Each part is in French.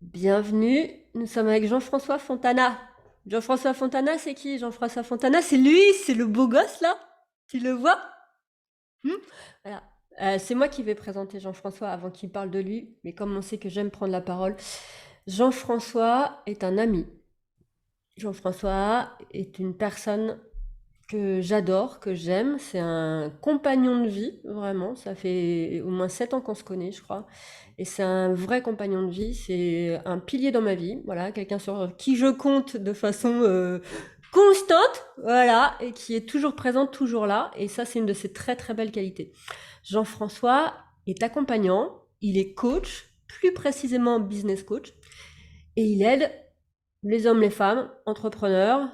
Bienvenue, nous sommes avec Jean-François Fontana. Jean-François Fontana, c'est qui? Jean-François Fontana, c'est lui, c'est le beau gosse là? Tu le vois? Hmm. Voilà. C'est moi qui vais présenter Jean-François avant qu'il parle de lui, mais comme on sait que j'aime prendre la parole, Jean-François est un ami. Jean-François est une personne que j'adore, que j'aime. C'est un compagnon de vie, vraiment. Ça fait au moins 7 ans qu'on se connaît, je crois. Et c'est un vrai compagnon de vie. C'est un pilier dans ma vie. Voilà, quelqu'un sur qui je compte de façon constante. Voilà, et qui est toujours présent, toujours là. Et ça, c'est une de ses très très belles qualités. Jean-François est accompagnant. Il est coach, plus précisément business coach. Et il aide les hommes, les femmes, entrepreneurs,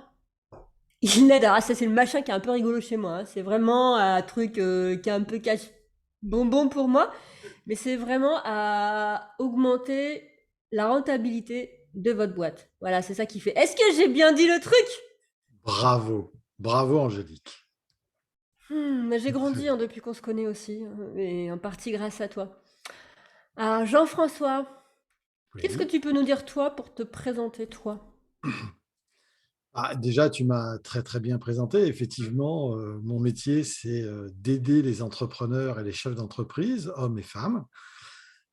il l'aide. Alors ça, c'est le machin qui est un peu rigolo chez moi, hein. C'est vraiment un truc qui est un peu cache-bonbon pour moi, mais c'est vraiment à augmenter la rentabilité de votre boîte. Voilà, c'est ça qui fait. Est-ce que j'ai bien dit le truc? Bravo, bravo Angélique. Mais j'ai Très grandi bien. hein, depuis qu'on se connaît aussi, et en partie grâce à toi. Alors Jean-François, qu'est-ce que Oui. tu peux nous dire toi pour te présenter toi? Déjà, tu m'as très très bien présenté. Effectivement, mon métier, c'est d'aider les entrepreneurs et les chefs d'entreprise, hommes et femmes,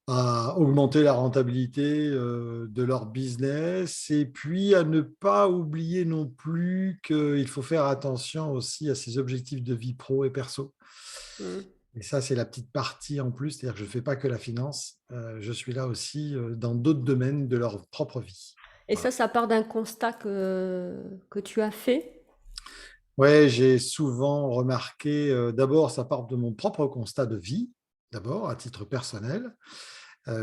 à augmenter la rentabilité de leur business et puis à ne pas oublier non plus qu'il faut faire attention aussi à ses objectifs de vie pro et perso. Hmm. Et ça, c'est la petite partie en plus, c'est-à-dire que je ne fais pas que la finance, je suis là aussi dans d'autres domaines de leur propre vie. Et Voilà. ça part d'un constat que tu as fait. Ouais, j'ai souvent remarqué, d'abord, ça part de mon propre constat de vie, d'abord, à titre personnel,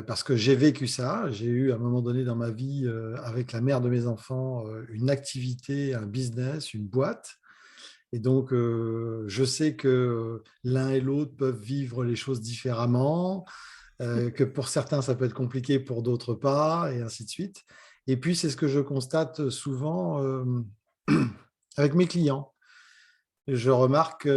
parce que j'ai vécu ça. J'ai eu, à un moment donné dans ma vie, avec la mère de mes enfants, une activité, un business, une boîte. Et donc, je sais que l'un et l'autre peuvent vivre les choses différemment, que pour certains, ça peut être compliqué, pour d'autres pas, et ainsi de suite. Et puis, c'est ce que je constate souvent avec mes clients. Je remarque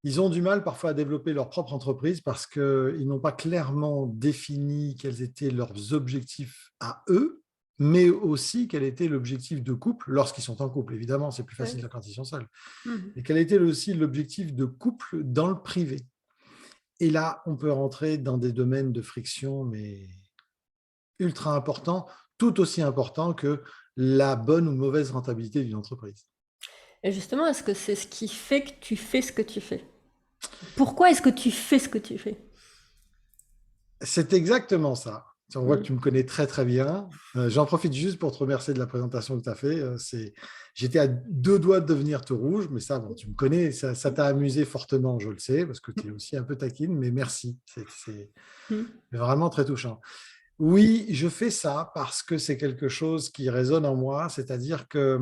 qu'ils ont du mal parfois à développer leur propre entreprise parce qu'ils n'ont pas clairement défini quels étaient leurs objectifs à eux, mais aussi quel était l'objectif de couple lorsqu'ils sont en couple. Évidemment, c'est plus Ouais. facile quand ils sont seuls. Mhm. Et quel était aussi l'objectif de couple dans le privé. Et là, on peut rentrer dans des domaines de friction, mais ultra importants, tout aussi importants que la bonne ou mauvaise rentabilité d'une entreprise. Et justement, est-ce que c'est ce qui fait que tu fais ce que tu fais? Pourquoi est-ce que tu fais ce que tu fais? C'est exactement ça. On voit que Mm. tu me connais très très bien. J'en profite juste pour te remercier de la présentation que tu as fait. J'étais à deux doigts de devenir tout rouge, mais ça, bon, tu me connais, ça t'a amusé fortement, je le sais, parce que tu es aussi un peu taquine, mais merci. C'est Mm. vraiment très touchant. Oui, je fais ça parce que c'est quelque chose qui résonne en moi, c'est-à-dire que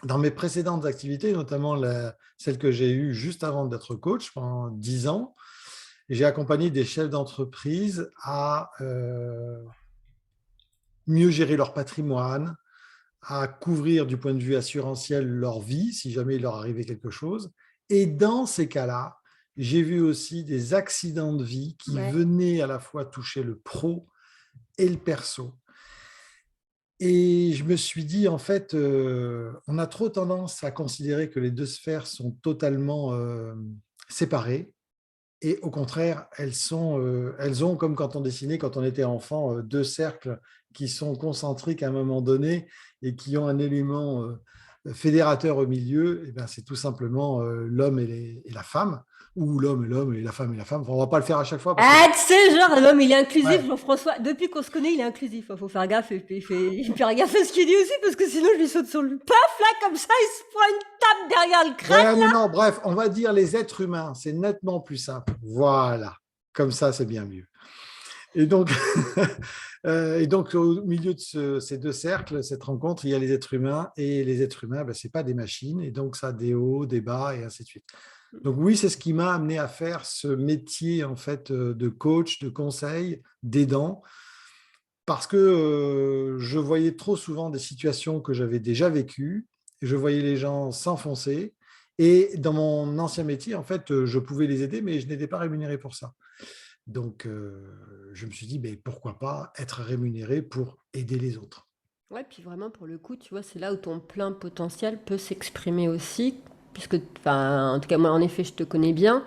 dans mes précédentes activités, notamment celle que j'ai eue juste avant d'être coach pendant 10 ans, j'ai accompagné des chefs d'entreprise à mieux gérer leur patrimoine, à couvrir du point de vue assurantiel leur vie, si jamais il leur arrivait quelque chose. Et dans ces cas-là, j'ai vu aussi des accidents de vie qui Ouais. venaient à la fois toucher le pro et le perso. Et je me suis dit, en fait, on a trop tendance à considérer que les deux sphères sont totalement séparées. Et au contraire, elles ont, comme quand on dessinait, quand on était enfant, deux cercles qui sont concentriques à un moment donné et qui ont un élément fédérateur au milieu. Et ben, c'est tout simplement l'homme et la femme, ou l'homme et la femme et la femme. Enfin, on ne va pas le faire à chaque fois parce que… Ah, tu sais, genre, l'homme, il est inclusif, Ouais. Jean-François. Depuis qu'on se connaît, il est inclusif. Il faut faire gaffe, et puis il fait faire gaffe à ce qu'il dit aussi, parce que sinon, je lui saute sur le paf, là, comme ça, il se prend une tape derrière le crâne. Ouais, non, non, bref, on va dire les êtres humains. C'est nettement plus simple. Voilà. Comme ça, c'est bien mieux. Et donc, et donc, au milieu de ces deux cercles, cette rencontre, il y a les êtres humains. Et les êtres humains, ben, ce n'est pas des machines. Et donc, ça a des hauts, des bas, et ainsi de suite. Donc oui, c'est ce qui m'a amené à faire ce métier en fait de coach, de conseil, d'aidant, parce que je voyais trop souvent des situations que j'avais déjà vécues. Je voyais les gens s'enfoncer. Et dans mon ancien métier, en fait, je pouvais les aider, mais je n'étais pas rémunéré pour ça. Donc, je me suis dit, mais pourquoi pas être rémunéré pour aider les autres. Ouais, puis vraiment, pour le coup, tu vois, c'est là où ton plein potentiel peut s'exprimer aussi, puisque, enfin, en tout cas, moi, en effet, je te connais bien,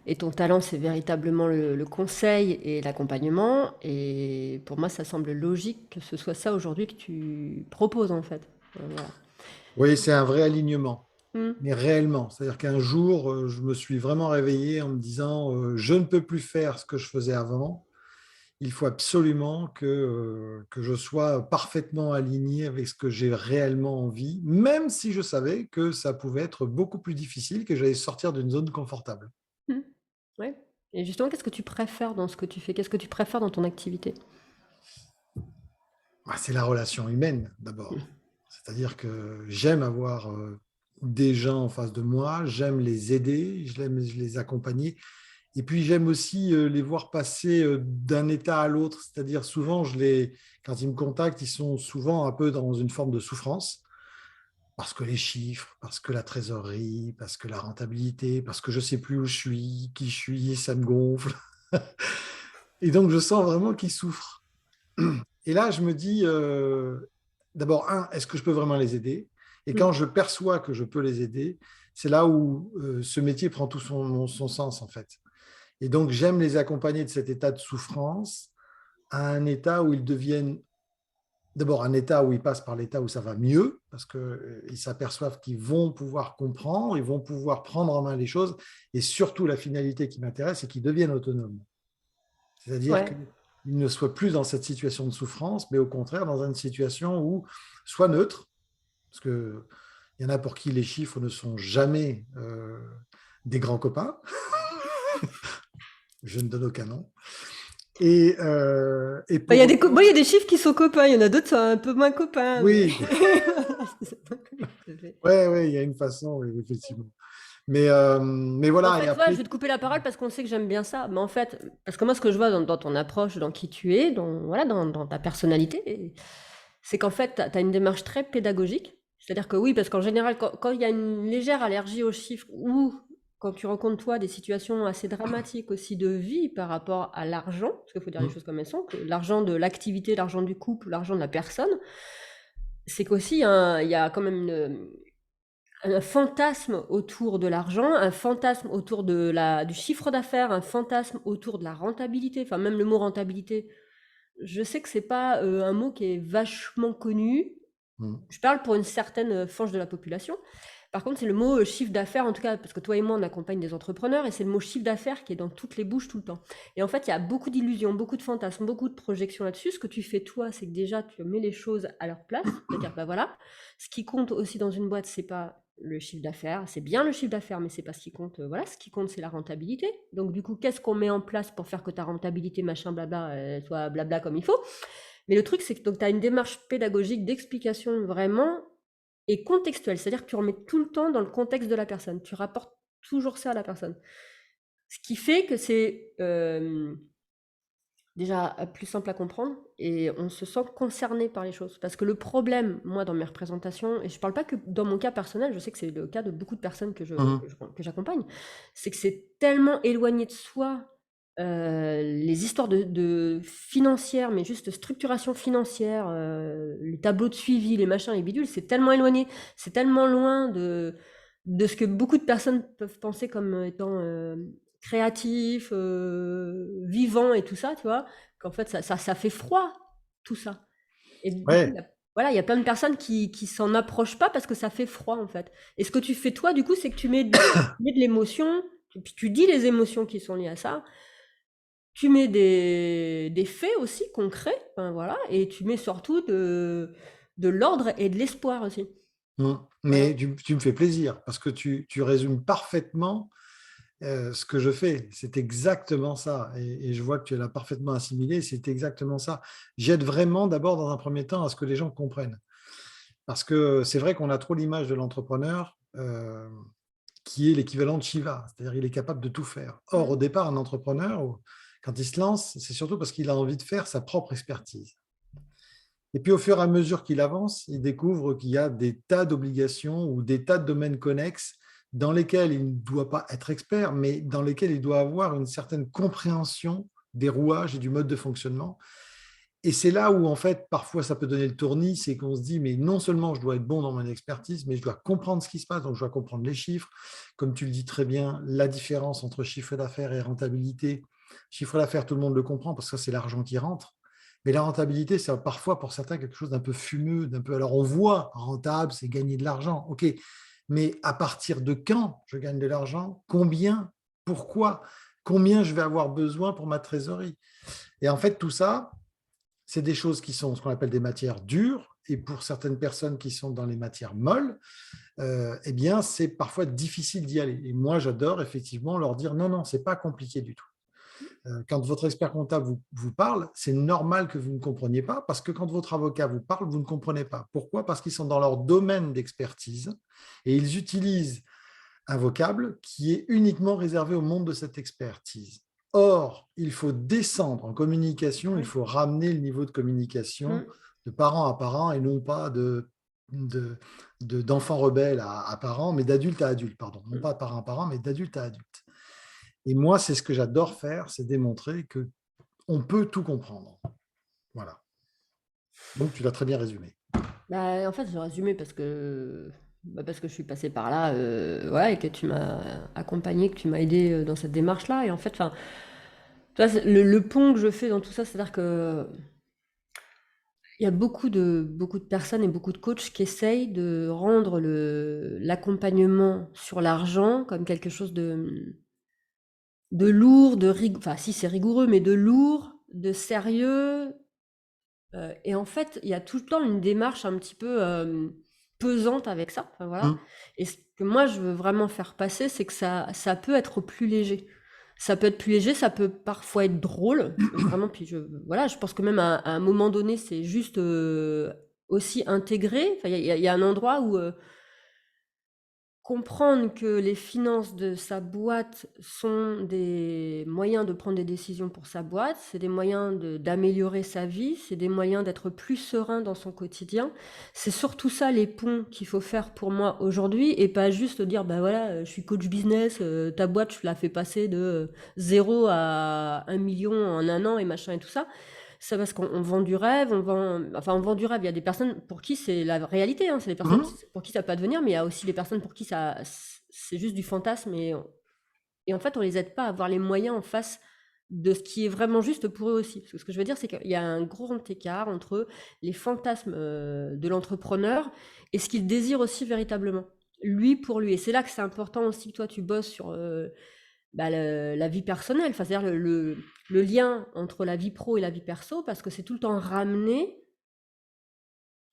et ton talent, c'est véritablement le conseil et l'accompagnement, et pour moi, ça semble logique que ce soit ça aujourd'hui que tu proposes, en fait. Voilà. Oui, c'est un vrai alignement, Hmm. mais réellement. C'est-à-dire qu'un jour, je me suis vraiment réveillé en me disant, je ne peux plus faire ce que je faisais avant. Il faut absolument que je sois parfaitement aligné avec ce que j'ai réellement envie, même si je savais que ça pouvait être beaucoup plus difficile, que j'allais sortir d'une zone confortable. Hmm. Ouais. Et justement, qu'est-ce que tu préfères dans ce que tu fais? Qu'est-ce que tu préfères dans ton activité? Bah, c'est la relation humaine d'abord. Hmm. C'est-à-dire que j'aime avoir des gens en face de moi, j'aime les aider, j'aime les accompagner. Et puis j'aime aussi les voir passer d'un état à l'autre. C'est-à-dire souvent, quand ils me contactent, ils sont souvent un peu dans une forme de souffrance. Parce que les chiffres, parce que la trésorerie, parce que la rentabilité, parce que je ne sais plus où je suis, qui je suis, ça me gonfle. Et donc, je sens vraiment qu'ils souffrent. Et là, je me dis, d'abord, est-ce que je peux vraiment les aider? Et Hmm. quand je perçois que je peux les aider, c'est là où ce métier prend tout son sens, en fait. Et donc, j'aime les accompagner de cet état de souffrance à un état où ils deviennent d'abord un état où ils passent par l'état où ça va mieux, parce qu'ils s'aperçoivent qu'ils vont pouvoir comprendre, ils vont pouvoir prendre en main les choses, et surtout la finalité qui m'intéresse, c'est qu'ils deviennent autonomes. C'est-à-dire Ouais. qu'ils ne soient plus dans cette situation de souffrance, mais au contraire dans une situation où soit neutre, parce qu'il y en a pour qui les chiffres ne sont jamais des grands copains, je ne donne aucun nom, et Bah, il y pour a des, bon, il y autant, a des chiffres qui sont copains, il y en a d'autres qui sont un peu moins copains, mais... oui, ouais, ouais, il y a une façon, oui, effectivement. Mais En voilà, et fait, tu vois, je après, vais te couper la parole parce qu'on sait que j'aime bien ça. Mais en fait, parce que moi, ce que je vois dans ton approche, dans qui tu es, voilà, dans ta personnalité, c'est qu'en fait, tu as une démarche très pédagogique. C'est-à-dire que oui, parce qu'en général, quand il y a une légère allergie aux chiffres ou quand tu rencontres, toi, des situations assez dramatiques aussi de vie par rapport à l'argent, parce qu'il faut dire les choses comme elles sont, que l'argent de l'activité, l'argent du couple, l'argent de la personne, c'est qu'aussi, il y a quand même un fantasme autour de l'argent, un fantasme autour du chiffre d'affaires, un fantasme autour de la rentabilité. Enfin, même le mot rentabilité, je sais que c'est pas un mot qui est vachement connu. Je parle pour une certaine frange de la population. Par contre, c'est le mot chiffre d'affaires, en tout cas, parce que toi et moi, on accompagne des entrepreneurs, et c'est le mot chiffre d'affaires qui est dans toutes les bouches tout le temps. Et en fait, il y a beaucoup d'illusions, beaucoup de fantasmes, beaucoup de projections là-dessus. Ce que tu fais, toi, c'est que déjà, tu mets les choses à leur place. C'est-à-dire, bah voilà, ce qui compte aussi dans une boîte, c'est pas le chiffre d'affaires. C'est bien le chiffre d'affaires, mais c'est pas ce qui compte. Voilà, ce qui compte, c'est la rentabilité. Donc, du coup, qu'est-ce qu'on met en place pour faire que ta rentabilité, machin, blabla, soit blabla comme il faut? Mais le truc, c'est que tu as une démarche pédagogique d'explication vraiment et contextuelle. C'est-à-dire que tu remets tout le temps dans le contexte de la personne. Tu rapportes toujours ça à la personne. Ce qui fait que c'est déjà plus simple à comprendre et on se sent concerné par les choses. Parce que le problème, moi, dans mes représentations, et je ne parle pas que dans mon cas personnel, je sais que c'est le cas de beaucoup de personnes que j'accompagne, c'est que c'est tellement éloigné de soi. Les histoires de financières, mais juste de structuration financière, les tableaux de suivi, les machins, les bidules, c'est tellement éloigné, c'est tellement loin de ce que beaucoup de personnes peuvent penser comme étant créatif, vivant et tout ça, tu vois, qu'en fait ça fait froid, tout ça. Et du coup, ouais, voilà, il y a plein de personnes qui s'en approchent pas parce que ça fait froid en fait. Et ce que tu fais toi, du coup, c'est que tu mets de l'émotion, puis tu dis les émotions qui sont liées à ça, tu mets des faits aussi concrets, enfin, voilà, et tu mets surtout de l'ordre et de l'espoir aussi. Voilà. Mais tu me fais plaisir parce que tu résumes parfaitement ce que je fais. C'est exactement ça. Et je vois que tu l'as parfaitement assimilé. C'est exactement ça. J'aide vraiment d'abord dans un premier temps à ce que les gens comprennent. Parce que c'est vrai qu'on a trop l'image de l'entrepreneur qui est l'équivalent de Shiva. C'est-à-dire il est capable de tout faire. Or, au Mhm. départ, un entrepreneur, quand il se lance, c'est surtout parce qu'il a envie de faire sa propre expertise. Et puis, au fur et à mesure qu'il avance, il découvre qu'il y a des tas d'obligations ou des tas de domaines connexes dans lesquels il ne doit pas être expert, mais dans lesquels il doit avoir une certaine compréhension des rouages et du mode de fonctionnement. Et c'est là où, en fait, parfois, ça peut donner le tournis, c'est qu'on se dit, mais non seulement je dois être bon dans mon expertise, mais je dois comprendre ce qui se passe, donc je dois comprendre les chiffres. Comme tu le dis très bien, la différence entre chiffre d'affaires et rentabilité. Chiffre d'affaires, tout le monde le comprend, parce que ça, c'est l'argent qui rentre. Mais la rentabilité, c'est parfois, pour certains, quelque chose d'un peu fumeux, d'un peu… Alors, on voit, rentable, c'est gagner de l'argent. OK, mais à partir de quand je gagne de l'argent? Combien? Pourquoi? Combien je vais avoir besoin pour ma trésorerie? Et en fait, tout ça, c'est des choses qui sont ce qu'on appelle des matières dures, et pour certaines personnes qui sont dans les matières molles, eh bien, c'est parfois difficile d'y aller. Et moi, j'adore effectivement leur dire non, non, c'est pas compliqué du tout. Quand votre expert comptable vous parle, c'est normal que vous ne compreniez pas, parce que quand votre avocat vous parle, vous ne comprenez pas. Pourquoi? Parce qu'ils sont dans leur domaine d'expertise et ils utilisent un vocable qui est uniquement réservé au monde de cette expertise. Or, il faut descendre en communication, il Ouais. faut ramener le niveau de communication Mm. de parent à parent et non pas d'enfant rebelle à parent, mais d'adulte à adulte, pardon. Non pas de parent à parent, mais d'adulte à adulte. Et moi, c'est ce que j'adore faire, c'est démontrer qu'on peut tout comprendre. Voilà. Donc, tu l'as très bien résumé. Bah, en fait, j'ai résumé parce que je suis passée par là, voilà, et que tu m'as accompagné, que tu m'as aidé dans cette démarche-là. Et en fait, enfin, tu vois, le pont que je fais dans tout ça, c'est-à-dire que il y a beaucoup de personnes et beaucoup de coachs qui essayent de rendre l'accompagnement sur l'argent comme quelque chose de lourd, enfin, si c'est rigoureux, mais de lourd, de sérieux. Et en fait, il y a tout le temps une démarche un petit peu pesante avec ça. Enfin, voilà. Hum, Et ce que moi, je veux vraiment faire passer, c'est que ça peut être plus léger. Ça peut être plus léger, ça peut parfois être drôle. Vraiment, puis voilà, je pense que même à un moment donné, c'est juste aussi intégré. Enfin, il y a un endroit où comprendre que les finances de sa boîte sont des moyens de prendre des décisions pour sa boîte, c'est des moyens d'améliorer sa vie, c'est des moyens d'être plus serein dans son quotidien. C'est surtout ça les ponts qu'il faut faire pour moi aujourd'hui et pas juste dire bah voilà, je suis coach business, ta boîte je la fais passer de 0 à 1 million en un an et machin et tout ça. C'est parce qu'on vend du rêve, on vend du rêve. Il y a des personnes pour qui c'est la réalité, hein. C'est des personnes hum. pour qui ça peut advenir, mais il y a aussi des personnes pour qui c'est juste du fantasme. Et en fait, on les aide pas à avoir les moyens en face de ce qui est vraiment juste pour eux aussi. Parce que ce que je veux dire, c'est qu'il y a un grand écart entre les fantasmes de l'entrepreneur et ce qu'il désire aussi véritablement, lui pour lui. Et c'est là que c'est important aussi que toi, tu bosses sur la vie personnelle, enfin, c'est-à-dire le lien entre la vie pro et la vie perso, parce que c'est tout le temps ramené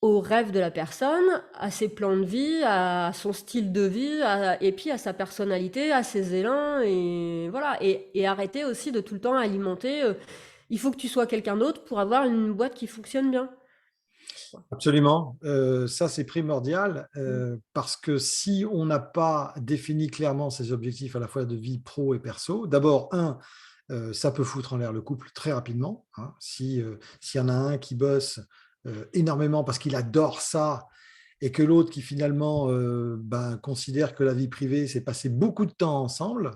au rêve de la personne, à ses plans de vie, à son style de vie, et puis à sa personnalité, à ses élans, et voilà. Et arrêter aussi de tout le temps alimenter. Il faut que tu sois quelqu'un d'autre pour avoir une boîte qui fonctionne bien. Absolument. Ça, c'est primordial Mm. parce que si on n'a pas défini clairement ses objectifs à la fois de vie pro et perso, d'abord, ça peut foutre en l'air le couple très rapidement, hein. S'il y en a un qui bosse énormément parce qu'il adore ça et que l'autre qui finalement considère que la vie privée, c'est passer beaucoup de temps ensemble,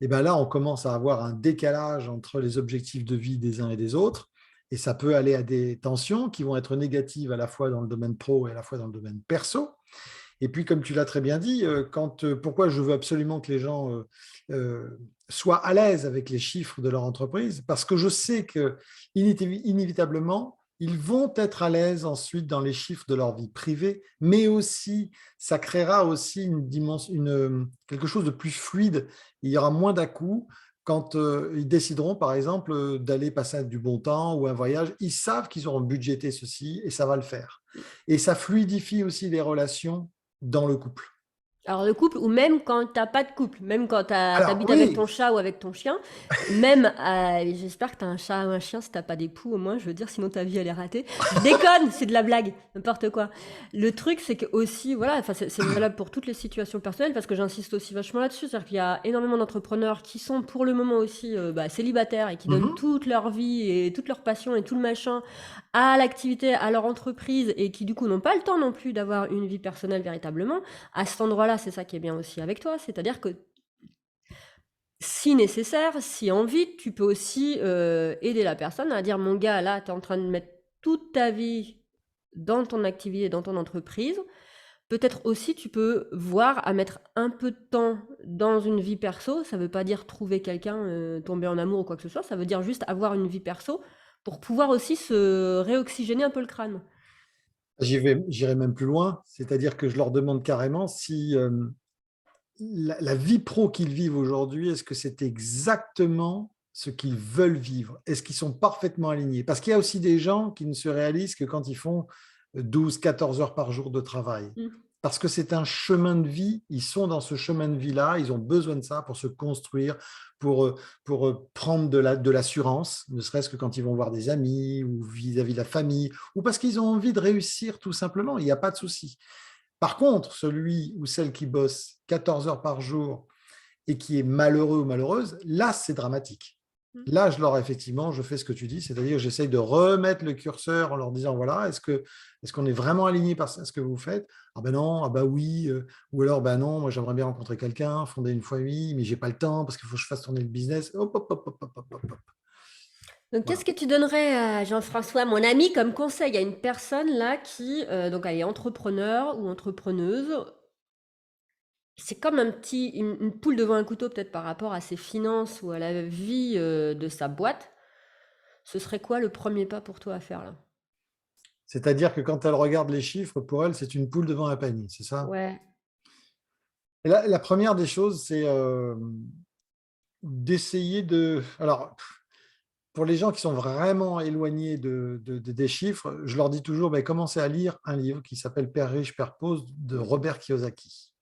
et ben là, on commence à avoir un décalage entre les objectifs de vie des uns et des autres. Et ça peut aller à des tensions qui vont être négatives à la fois dans le domaine pro et à la fois dans le domaine perso. Et puis, comme tu l'as très bien dit, pourquoi je veux absolument que les gens soient à l'aise avec les chiffres de leur entreprise? Parce que je sais que inévitablement, ils vont être à l'aise ensuite dans les chiffres de leur vie privée, mais aussi, ça créera aussi quelque chose de plus fluide. Il y aura moins d'à-coups quand ils décideront, par exemple, d'aller passer du bon temps ou un voyage. Ils savent qu'ils auront budgété ceci et ça va le faire. Et ça fluidifie aussi les relations dans le couple. Alors le couple, ou même quand t'as pas de couple, même quand Alors t'habites avec oui, ton chat ou avec ton chien, même, j'espère que t'as un chat ou un chien si t'as pas d'époux au moins, je veux dire, sinon ta vie elle est ratée. Je déconne, c'est de la blague, n'importe quoi. Le truc c'est que aussi, voilà, enfin c'est valable pour toutes les situations personnelles parce que j'insiste aussi vachement là-dessus, c'est-à-dire qu'il y a énormément d'entrepreneurs qui sont pour le moment aussi célibataires et qui donnent mhm, toute leur vie et toute leur passion et tout le machin à l'activité, à leur entreprise et qui du coup n'ont pas le temps non plus d'avoir une vie personnelle véritablement. À cet endroit-là, c'est ça qui est bien aussi avec toi, c'est-à-dire que Si nécessaire, si envie, tu peux aussi aider la personne à dire, mon gars, là, tu es en train de mettre toute ta vie dans ton activité, dans ton entreprise. Peut-être aussi, tu peux voir à mettre un peu de temps dans une vie perso. Ça ne veut pas dire trouver quelqu'un, tomber en amour ou quoi que ce soit. Ça veut dire juste avoir une vie perso pour pouvoir aussi se réoxygéner un peu le crâne. J'irai même plus loin, c'est-à-dire que je leur demande carrément si la vie pro qu'ils vivent aujourd'hui, est-ce que c'est exactement ce qu'ils veulent vivre? Est-ce qu'ils sont parfaitement alignés? Parce qu'il y a aussi des gens qui ne se réalisent que quand ils font 12-14 heures par jour de travail. Mmh. Parce que c'est un chemin de vie, ils sont dans ce chemin de vie-là, ils ont besoin de ça pour se construire, pour prendre de l'assurance, ne serait-ce que quand ils vont voir des amis ou vis-à-vis de la famille, ou parce qu'ils ont envie de réussir tout simplement, il n'y a pas de souci. Par contre, celui ou celle qui bosse 14 heures par jour et qui est malheureux ou malheureuse, là, c'est dramatique. Mmh. Là, effectivement, je fais ce que tu dis, c'est-à-dire que j'essaye de remettre le curseur en leur disant, voilà, est-ce qu'on est vraiment aligné par ce que vous faites? Ah ben non, ah ben oui, ou alors, ben non, moi j'aimerais bien rencontrer quelqu'un, fonder une famille, mais j'ai pas le temps parce qu'il faut que je fasse tourner le business. Hop, hop, hop, hop, hop, hop, hop, hop. Donc, qu'est-ce Voilà. que tu donnerais à Jean-François, mon ami, comme conseil à une personne là qui, donc elle est entrepreneur ou entrepreneuse. C'est comme une poule devant un couteau peut-être par rapport à ses finances ou à la vie de sa boîte. Ce serait quoi le premier pas pour toi à faire là? C'est-à-dire que quand elle regarde les chiffres, pour elle, c'est une poule devant un panier, c'est ça? Ouais. Et la première des choses, c'est d'essayer de… Alors, pour les gens qui sont vraiment éloignés des chiffres, je leur dis toujours, ben, commencez à lire un livre qui s'appelle Père riche, Père pauvre de Robert Kiyosaki.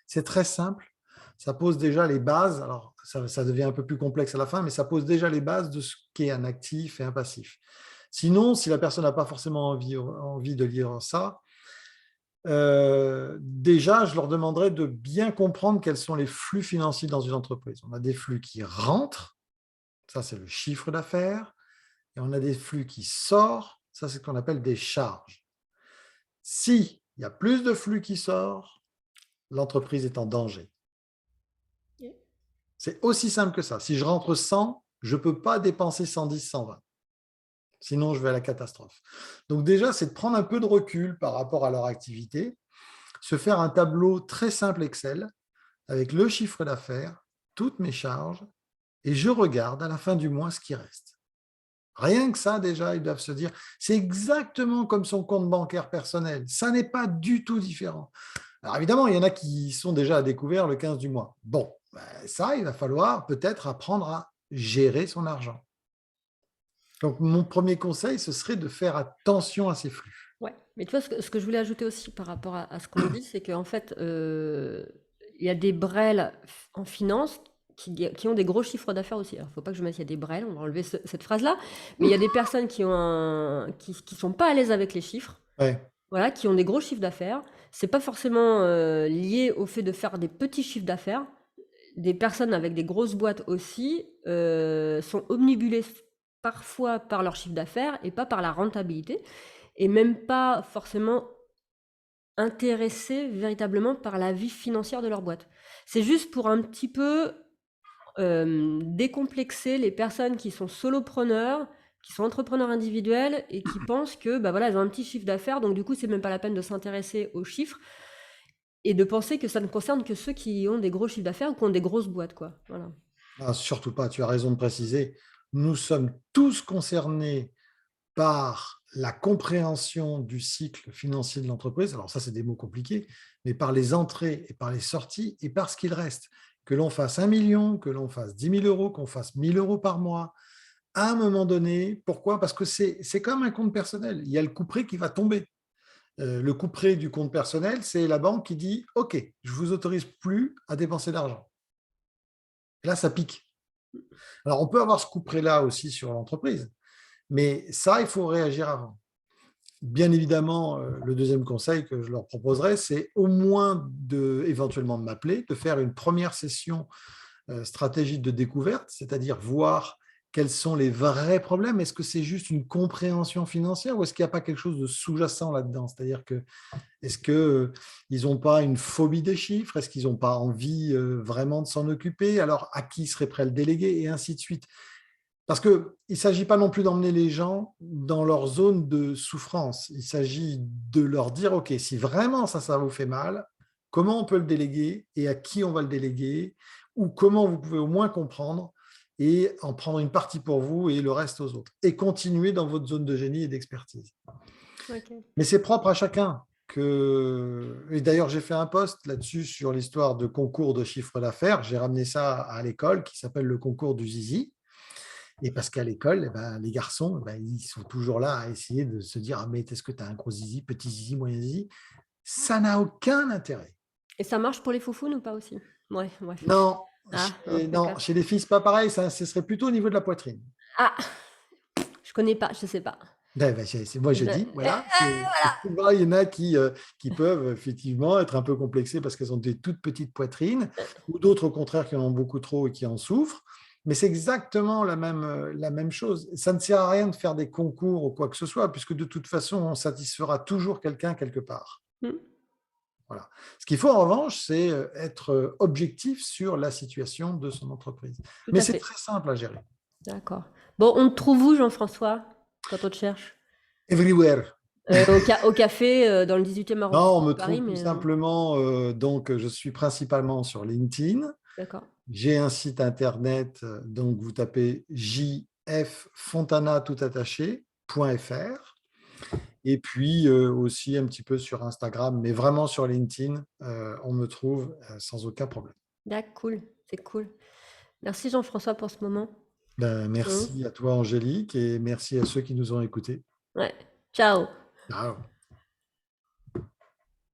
C'est très simple, ça pose déjà les bases, alors ça devient un peu plus complexe à la fin, mais ça pose déjà les bases de ce qu'est un actif et un passif. Sinon, si la personne n'a pas forcément envie de lire ça, déjà, je leur demanderais de bien comprendre quels sont les flux financiers dans une entreprise. On a des flux qui rentrent, ça c'est le chiffre d'affaires, et on a des flux qui sortent, ça c'est ce qu'on appelle des charges. S'il y a plus de flux qui sort, l'entreprise est en danger. Ok. C'est aussi simple que ça. Si je rentre 100, je ne peux pas dépenser 110, 120. Sinon, je vais à la catastrophe. Donc déjà, c'est de prendre un peu de recul par rapport à leur activité, se faire un tableau très simple Excel avec le chiffre d'affaires, toutes mes charges, et je regarde à la fin du mois ce qui reste. Rien que ça, déjà, ils doivent se dire, c'est exactement comme son compte bancaire personnel. Ça n'est pas du tout différent. Alors évidemment, il y en a qui sont déjà à découvert le 15 du mois. Bon, ça, il va falloir peut-être apprendre à gérer son argent. Donc, mon premier conseil, ce serait de faire attention à ces flux. Ouais. Mais tu vois, ce que je voulais ajouter aussi par rapport à ce qu'on dit, c'est qu'en fait, il y a des brels en finance qui ont des gros chiffres d'affaires aussi. Alors, il ne faut pas que je mette il y a des brels, on va enlever cette phrase-là. Mais il y a des personnes qui sont pas à l'aise avec les chiffres, Ouais. voilà, qui ont des gros chiffres d'affaires. C'est pas forcément lié au fait de faire des petits chiffres d'affaires. Des personnes avec des grosses boîtes aussi sont omnibulées parfois par leur chiffre d'affaires et pas par la rentabilité, et même pas forcément intéressées véritablement par la vie financière de leur boîte. C'est juste pour un petit peu décomplexer les personnes qui sont solopreneurs, qui sont entrepreneurs individuels et qui pensent que bah voilà, elles ont un petit chiffre d'affaires, donc du coup, c'est même pas la peine de s'intéresser aux chiffres et de penser que ça ne concerne que ceux qui ont des gros chiffres d'affaires ou qui ont des grosses boîtes, quoi. Voilà. Ah, surtout pas, tu as raison de préciser. Nous sommes tous concernés par la compréhension du cycle financier de l'entreprise. Alors ça, c'est des mots compliqués, mais par les entrées et par les sorties et par ce qu'il reste. Que l'on fasse 1 million, que l'on fasse 10 000 euros, qu'on fasse 1 000 euros par mois, à un moment donné, pourquoi? Parce que c'est comme un compte personnel. Il y a le couperet qui va tomber. Le couperet du compte personnel, c'est la banque qui dit « Ok, je ne vous autorise plus à dépenser d'argent ». Là, ça pique. Alors, on peut avoir ce couperet-là aussi sur l'entreprise, mais ça, il faut réagir avant. Bien évidemment, le deuxième conseil que je leur proposerais, c'est au moins éventuellement de m'appeler, de faire une première session stratégique de découverte, c'est-à-dire voir quels sont les vrais problèmes. Est-ce que c'est juste une compréhension financière ou est-ce qu'il n'y a pas quelque chose de sous-jacent là-dedans? C'est-à-dire que est-ce qu'ils n'ont pas une phobie des chiffres? Est-ce qu'ils n'ont pas envie vraiment de s'en occuper? Alors, à qui serait prêt à le déléguer? Et ainsi de suite. Parce qu'il ne s'agit pas non plus d'emmener les gens dans leur zone de souffrance. Il s'agit de leur dire, OK, si vraiment ça vous fait mal, comment on peut le déléguer et à qui on va le déléguer, ou comment vous pouvez au moins comprendre et en prendre une partie pour vous et le reste aux autres. Et continuer dans votre zone de génie et d'expertise. Ok. Mais c'est propre à chacun. Et d'ailleurs, j'ai fait un post là-dessus sur l'histoire de concours de chiffre d'affaires. J'ai ramené ça à l'école qui s'appelle le concours du zizi. Et parce qu'à l'école, les garçons, ils sont toujours là à essayer de se dire, ah, mais est-ce que tu as un gros zizi, petit zizi, moyen zizi? Ça n'a aucun intérêt. Et ça marche pour les foufounes ou pas aussi? Ouais. Non, Ah, chez, non, d'accord. chez les filles, c'est pas pareil, ça, ce serait plutôt au niveau de la poitrine. Ah, je connais pas, je sais pas. Moi, je Je- dis, voilà, voilà. souvent, il y en a qui peuvent effectivement être un peu complexées parce qu'elles ont des toutes petites poitrines, ou d'autres, au contraire, qui en ont beaucoup trop et qui en souffrent. Mais c'est exactement la même chose. Ça ne sert à rien de faire des concours ou quoi que ce soit, puisque de toute façon, on satisfera toujours quelqu'un quelque part. Hmm, Voilà. Ce qu'il faut en revanche, c'est être objectif sur la situation de son entreprise. tout Mais à c'est fait. très simple à gérer. D'accord. Bon, on te trouve où, Jean-François, quand on te cherche? Everywhere. Au café, dans le 18e Non, on arrondissement me de Paris, trouve tout mais simplement, donc je suis principalement sur LinkedIn. d'accord. J'ai un site internet, donc vous tapez jffontana tout attaché.fr. Et puis aussi un petit peu sur Instagram, mais vraiment sur LinkedIn, on me trouve sans aucun problème. D'accord, cool, c'est cool. Merci Jean-François pour ce moment. Mmh. Merci à toi, Angélique, et merci à ceux qui nous ont écoutés. Ouais. Ciao. Ciao.